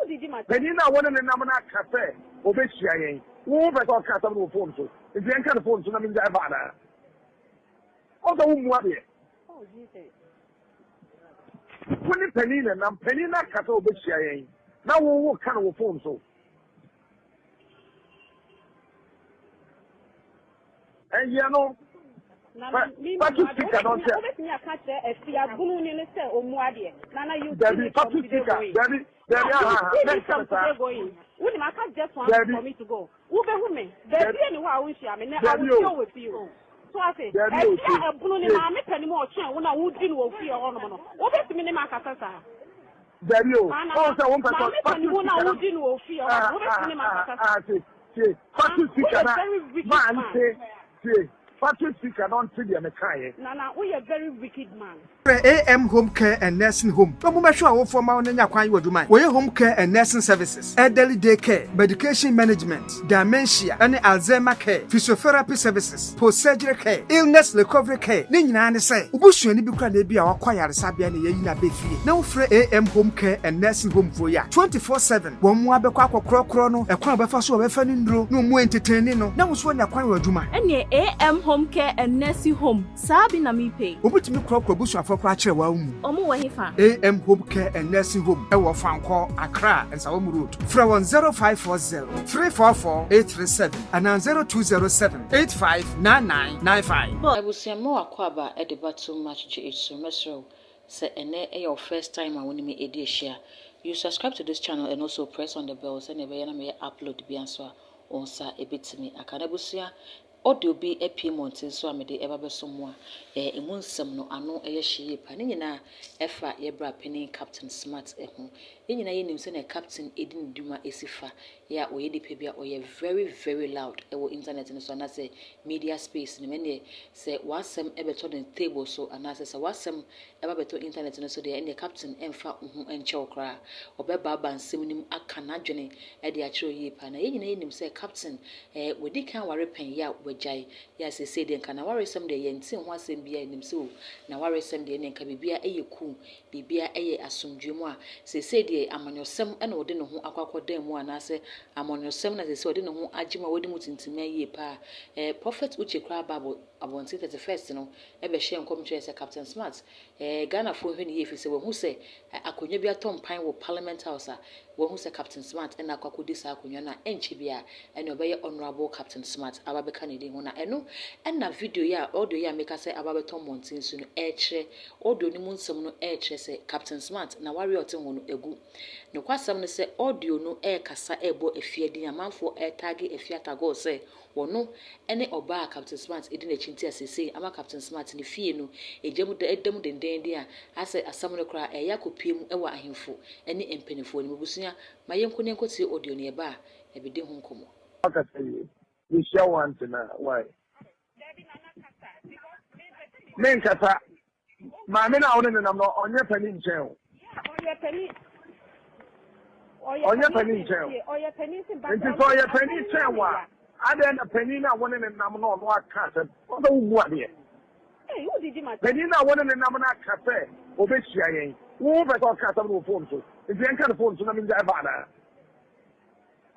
Penina one and the Namana Cafe, Obeshiaing, who but all cast of phone so. If you can't phone to them in the Havana. Although, what is when Penina and Penina Cato Obeshiaing. Now, what kind of phone so? And you know, but you speak, I don't tell. Wouldn't I just want for me to go? Ube women, there be anyone I wish I mean, I will go with you. So I say, I put in my make any more chance when I would do with your ornament. What is the minimum Casasa? There you also one person. I would do with your Patrick speaker don't see the Mekay. Nana, we are very wicked man. AM Home Care and Nursing Home. No more sure for my own Yakwan. We home care and nursing services, elderly day care, medication management, dementia, and Alzheimer care, physiotherapy services, post-surgery care, illness recovery care. Nina say, Ubushu and Ibuka be our choir Sabian Yina Befi. No free AM Home Care and Nursing Home for ya 24/7. One more Bequako Crono, a crab of us over Fanindro, no more entertaining. No was one Yakwan Duma. And ye AM Home Care and Nursing Home. Sabi na mi pay. Ubut me crop bush for Prache Waum. Omo wahifa. AM Home Care and Nursing Home. Ewa Fanko, Accra and Saum Road. From 0540 344 837 and 0207 859995. I will say more aquaba at the battle match G.H. Mesro. Say your first time I want me a share. You subscribe to this channel and also press on the bell so never may upload the answer on sa a bit to me. I can audio be a Piemonte so I made the ever somewhere. Emunsum no ano a sheep, and in a effa yebra penny Captain Smart home. In a send a Captain Edin Duma Esifa, ya or Yedi Pebia or ye very loud. Our internet and so I say media space in many say was some ever told in table so and I say was some ever better internet and so they and the Captain and fa and chokra or baba and siminim a canadjony at the actual yip and a name say Captain we did can't worry pen ya. Jai, yes, he said, and can I worry some day and see once and be him so. Now worry some day and can be a cool, be a assume Jumois. Say, I'm on your sem and or dinner who aqua dem one. I say, I'm on your sem as I saw dinner who Ajima wedding to me ye pa. A prophet which you cry babble. I want it at the first, ever share and come to as a Captain Smart. Ghana for him if you say, who say, I could be a Tom Pine with Parliament House, who say Captain Smart and I could decide and Chibia and obey honorable Captain Smart, Ababe Canadian one. I know, and a video ya, audio ya make us say Ababe Tom Montin soon, air audio ni some no air say Captain Smart, now warrior Tim a good. No quite some say audio no air cassa ebo a fear the amount for air taggy a Fiat Tagoe say, or no, any or bar Captain Smart, it didn't chinty as say, I'm a Captain Smart in the fear no, a gem with the edem den dear. I say a summoner cry, a yaku pim, a wa him for any impenny for him, Busia, my young couldn't go see audio nearby, a bit home come. We shall want to know why. Men Kata, my men out and I'm not on your penny jail. On your penny jail. And before your penny jail, I then a penny now one and I'm not what cat. Although what here? Penina one and I'm not cafe, Obeshiaing. Who but all cat of phone to? If you can't phone to them in the Havana.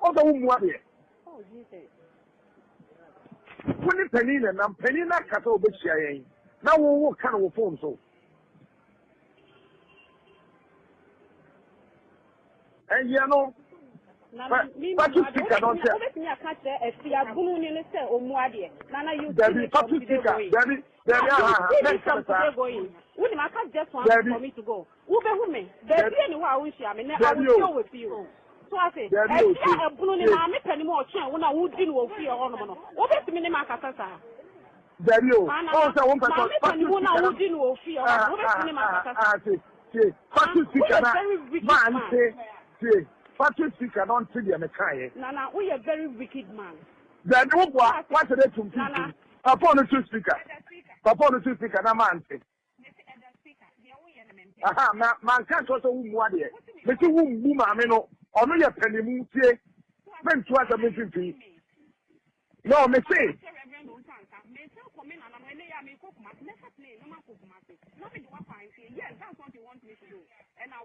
Although what here? Oh, Jesus. When Penina and Penina cat Obeshiaing. Now what kind of phone so? And you know, but you speak, I don't tell. Debbie, Patrick speaker, Debbie, wouldn't I just want for me to go? Ube women, there be anyone I wish I mean, I will go with you. So I say, I make any more chance when I would deal with your ornament. What is the minimum Casasa? Debbie, also one person, Patrick speaker, Patrick speaker, don't see the Mekay. Nana, we are very wicked man. Then what are they to people? Upon the two speaker. Upon the two speaker, no man. Aha, man can't also one day. But you won't boom, I mean, or no, you're penny moon, say, men to us a missing fee. No, me say.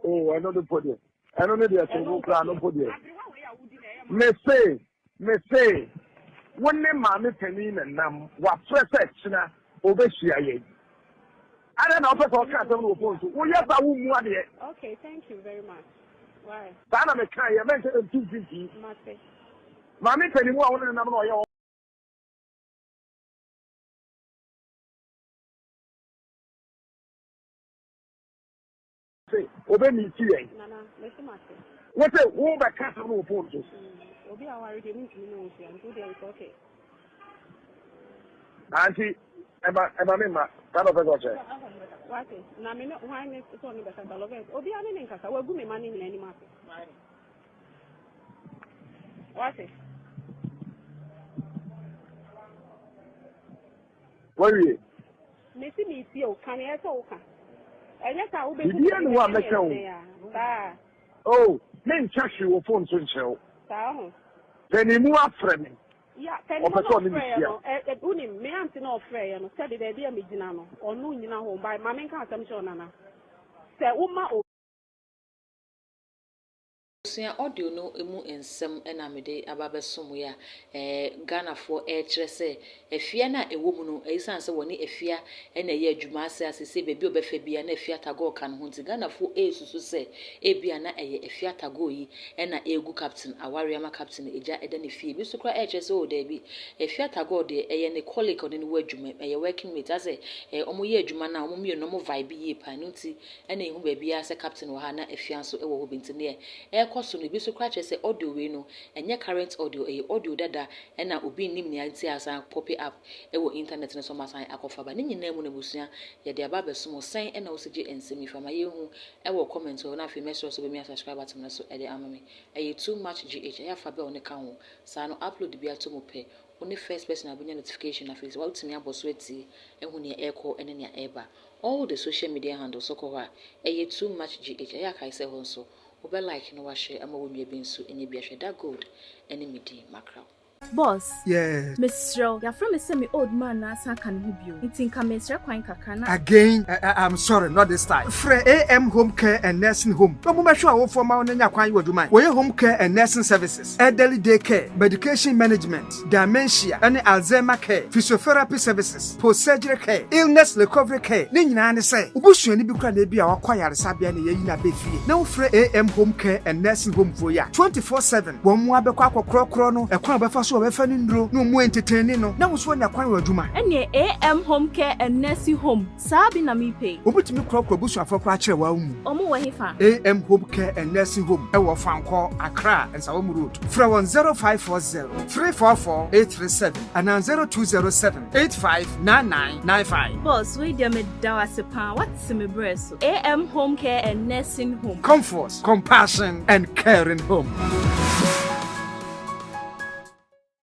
Oh, I know the podium. I don't need to go crown over there. Me say, when the mammy penny and nam, what fresh sectioner over here. I don't know if I can't tell you. Oh, yes, I won't want it. Okay, thank you very much. Why? Sana me can you mention 250. Mammy penny more than I'm not. Obey me, Nana, listen, Master. What a woman can't know for you. Obi awari de mi no fi and do dey okay. Auntie, ema me ma, ka do fe go che. What? Na me no why me so ni be ka love. Obi ani ni nkasa wa gu me mani ni ani ma. What? Where you? Me si mi si o kan e so o kan. Enye ka wo be ku. Bi anu wa me kan o. Ba. Oh, me ncha hwe wo phone so nche o. Sa ho. Teni mu afre me. Yeah, teni mu afre no. Uni me anti na ofre no. Say the dey me gina no. Onu nyina ho ba ma me kan asem che onana. Say uma o Sia audio no emu ensem na mede ababesom ya Ghana for kire se Afia na ewo mu no eisan se woni Afia na ye adwuma ase se bebi obefa bia na Afia Tagoe kan ho nti Ghana for esusu se ebia na eye Afia Tagoe yi na egu captain awariama captain eja eda ne fie bi so kra kire se o da bi Afia Tagoe de eye ne colleague oni ne wo adwuma eye working mate ase omo ye adwuma na omo mie no mo vibe ye pa no nti na ehu ba bia se captain wa ha na Afia so ewo ho binti ne so no bi so kra che se audio we no enye current audio audio dada na obi nim ne anti asa pop up wo internet no so masan akofa ba ne nyina mu na busua ye de aba besom san na wo seje ensemi fama ye hu wo comment o na afi message so be me subscribe button na so e de amame too much gh ya fa be on ka ho sa no upload bi ato mo pe only first person abunya notification na face wa utimi aboso ati ehu ne eko ene ne eba all the social media handles so ko ha too much gh ya kai se ho so Obe like no washe ama wo mie binsu enye bi ahwe da gold ene midi makra. Boss. Yeah. Miss Shro, ya from me old man na san kan hu bio. Ntin ka Miss Shro kwan kakra na. Again, I'm sorry, not this time. Free AM Home Care and Nursing Home. No mo sure wo for ma onya kwan wo duma. We home care and nursing services, elderly day care, medication management, dementia, and Alzheimer care, physiotherapy services, post-surgery care, illness recovery care. Ni nyina ne say, obusuani bi kra na bi a wakwayare sabia na yeyi na befie. Na wo free AM Home Care and Nursing Home for ya 24/7. Wo mo abekwa akokro no, ekwan obefa so obefa ni ndro, no mo entertain no. Na wo so nya kwan wo duma. Ene AM Home Care and Nursing Home. Sabi na mi pay. Obutimi krokro busuafo kra kire wa umu. Omo wo hefa. AM Home Care and Nursing Home. E wo Fanko, Accra, and Sawom Road. Fra 0540 344 837 and 0207 859995. Boss, we dey me dawasepa. What's me breast? AM Home Care and Nursing Home. Comfort, compassion, and caring home.